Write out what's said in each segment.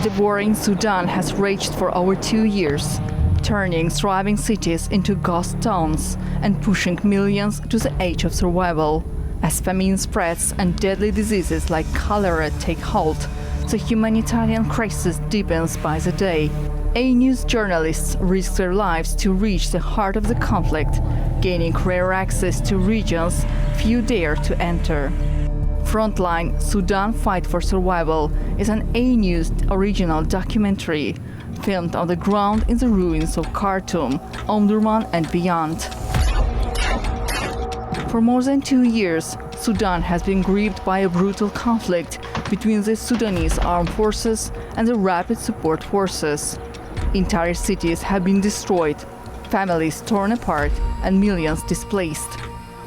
The war in Sudan has raged for over 2 years, turning thriving cities into ghost towns and pushing millions to the edge of survival. As famine spreads and deadly diseases like cholera take hold, the humanitarian crisis deepens by the day. AnewZ journalists risk their lives to reach the heart of the conflict, gaining rare access to regions few dare to enter. Frontline, Sudan Fight for Survival is an AnewZ original documentary filmed on the ground in the ruins of Khartoum, Omdurman and beyond. For more than 2 years, Sudan has been gripped by a brutal conflict between the Sudanese armed forces and the Rapid Support Forces. Entire cities have been destroyed, families torn apart, and millions displaced.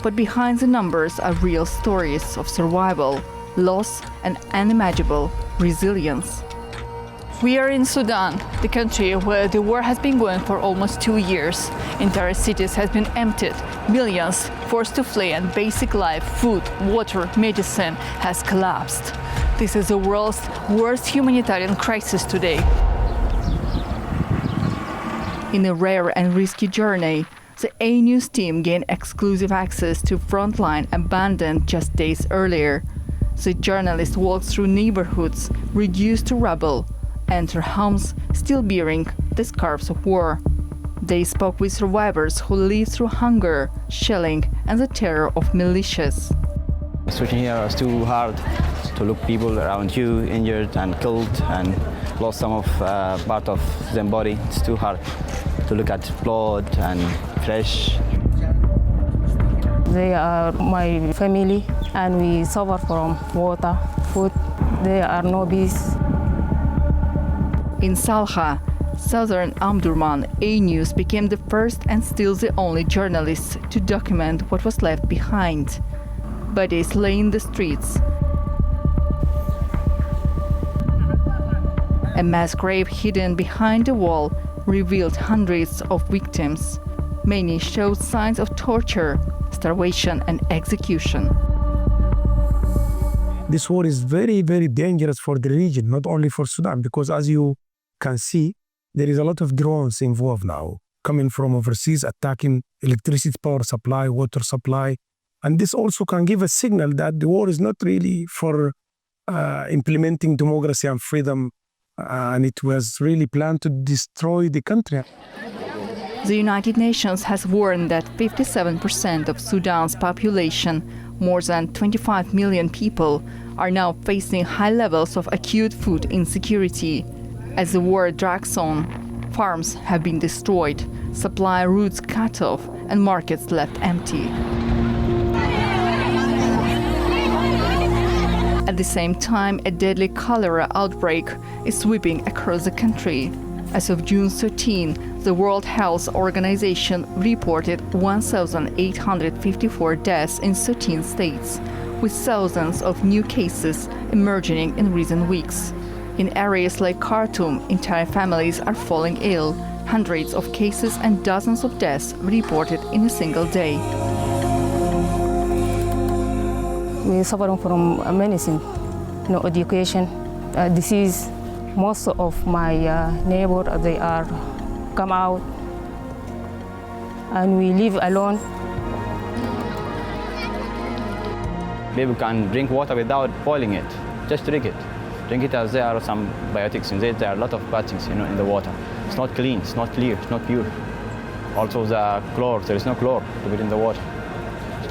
But behind the numbers are real stories of survival, loss, and unimaginable resilience. We are in Sudan, the country where the war has been going for almost 2 years. Entire cities have been emptied, millions forced to flee, and basic life, food, water, medicine has collapsed. This is the world's worst humanitarian crisis today. In a rare and risky journey, the AnewZ team gained exclusive access to Frontline abandoned just days earlier. The journalists walked through neighborhoods reduced to rubble, enter homes still bearing the scars of war. They spoke with survivors who lived through hunger, shelling, and the terror of militias. Switching here was too hard to look people around you injured and killed and lost some of part of their body. It's too hard to look at blood and flesh. They are my family and we suffer from water, food. There are no peace. In Salha, southern Omdurman, AnewZ became the first and still the only journalists to document what was left behind. Bodies lay in the streets. A mass grave hidden behind a wall revealed hundreds of victims. Many showed signs of torture, starvation, and execution. This war is very, very dangerous for the region, not only for Sudan, because as you can see, there is a lot of drones involved now, coming from overseas, attacking electricity power supply, water supply. And this also can give a signal that the war is not really for implementing democracy and freedom, and it was really planned to destroy the country. The United Nations has warned that 57% of Sudan's population, more than 25 million people, are now facing high levels of acute food insecurity. As the war drags on, farms have been destroyed, supply routes cut off, and markets left empty. At the same time, a deadly cholera outbreak is sweeping across the country. As of June 13, the World Health Organization reported 1,854 deaths in 13 states, with thousands of new cases emerging in recent weeks. In areas like Khartoum, entire families are falling ill, hundreds of cases and dozens of deaths reported in a single day. We suffer from medicine, no education, disease. Most of my neighbors, they are come out, and we live alone. People can drink water without boiling it, just drink it. Drink it as there are some biotics in it. There are a lot of bad things, in the water. It's not clean, it's not clear, it's not pure. Also the chlor, there is no chlor to put in the water.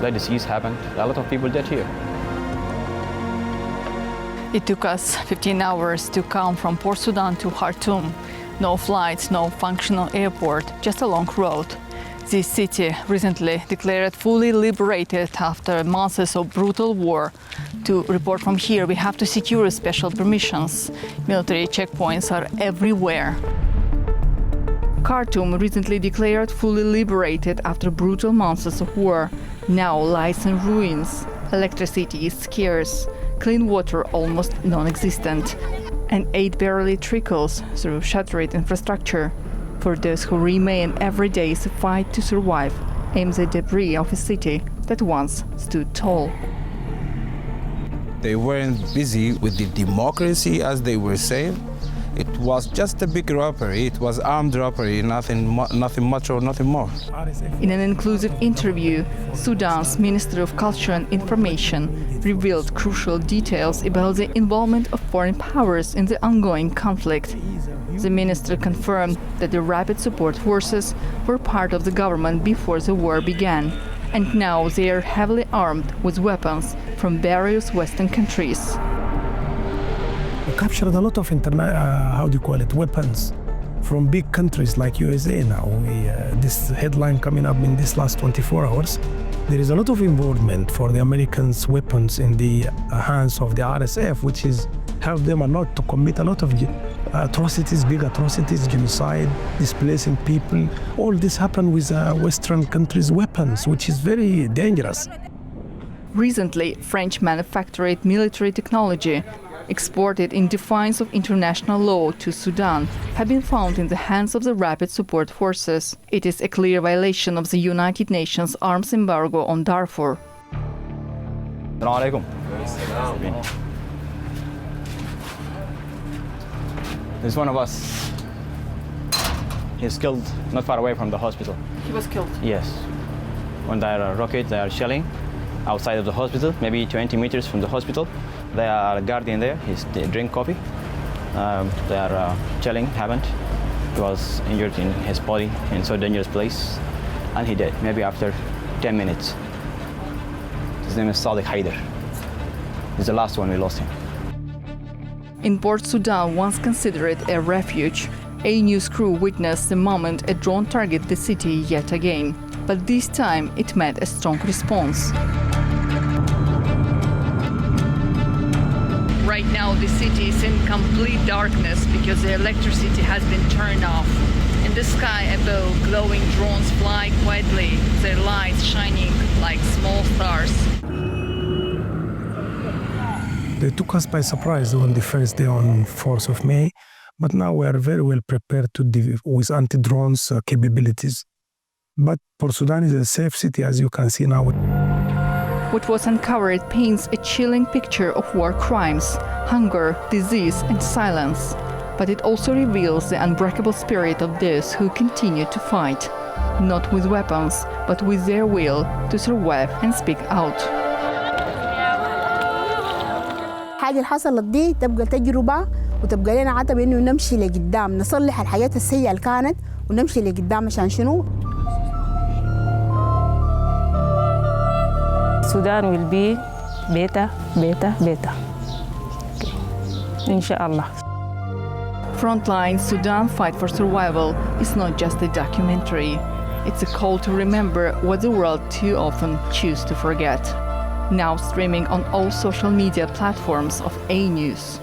Like disease happened, a lot of people dead here. It took us 15 hours to come from Port Sudan to Khartoum. No flights, no functional airport, just a long road. This city recently declared fully liberated after months of brutal war. To report from here, we have to secure special permissions. Military checkpoints are everywhere. Khartoum recently declared fully liberated after brutal months of war. Now lies in ruins. Electricity is scarce. Clean water almost non-existent, and aid barely trickles through shattered infrastructure. For those who remain, every day is a fight to survive, amid the debris of a city that once stood tall. They weren't busy with the democracy, as they were saying. It was just a big robbery. It was armed robbery, nothing much or nothing more. In an inclusive interview, Sudan's Minister of Culture and Information revealed crucial details about the involvement of foreign powers in the ongoing conflict. The minister confirmed that the Rapid Support Forces were part of the government before the war began, and now they are heavily armed with weapons from various Western countries. We captured a lot of weapons from big countries like USA now. This headline coming up in this last 24 hours, there is a lot of involvement for the Americans' weapons in the hands of the RSF, which is help them a lot to commit a lot of atrocities, big atrocities, genocide, displacing people. All this happened with Western countries' weapons, which is very dangerous. Recently, French manufactured military technology exported in defiance of international law to Sudan have been found in the hands of the Rapid Support Forces. It is a clear violation of the United Nations arms embargo on Darfur. Assalamu alaikum. There's one of us. He's killed not far away from the hospital. He was killed? Yes. When they are rocket, they are shelling outside of the hospital, maybe 20 meters from the hospital. They are guarding there. He's drink coffee. They are shelling happened. He was injured in his body in so dangerous place, and he died maybe after 10 minutes. His name is Sadiq Haider. He's the last one we lost him. In Port Sudan, once considered a refuge, AnewZ crew witnessed the moment a drone targeted the city yet again. But this time it met a strong response. Right now the city is in complete darkness because the electricity has been turned off. In the sky above, glowing drones fly quietly, their lights shining like small stars. They took us by surprise on the first day on 4th of May, but now we are very well prepared to deal with anti-drones capabilities. But Port Sudan is a safe city, as you can see now. What was uncovered paints a chilling picture of war crimes, hunger, disease, and silence. But it also reveals the unbreakable spirit of those who continue to fight, not with weapons, but with their will to survive and speak out. الحاجة اللي حصلت دي تبقى تجربة وتبقى لنا عتب إنه نمشي لقدام نصلح الحاجات السيئة اللي كانت ونمشي لقدام عشان شنو؟ Sudan will be better. Okay. Inshallah. Frontline Sudan Fight for Survival is not just a documentary. It's a call to remember what the world too often chooses to forget. Now streaming on all social media platforms of AnewZ.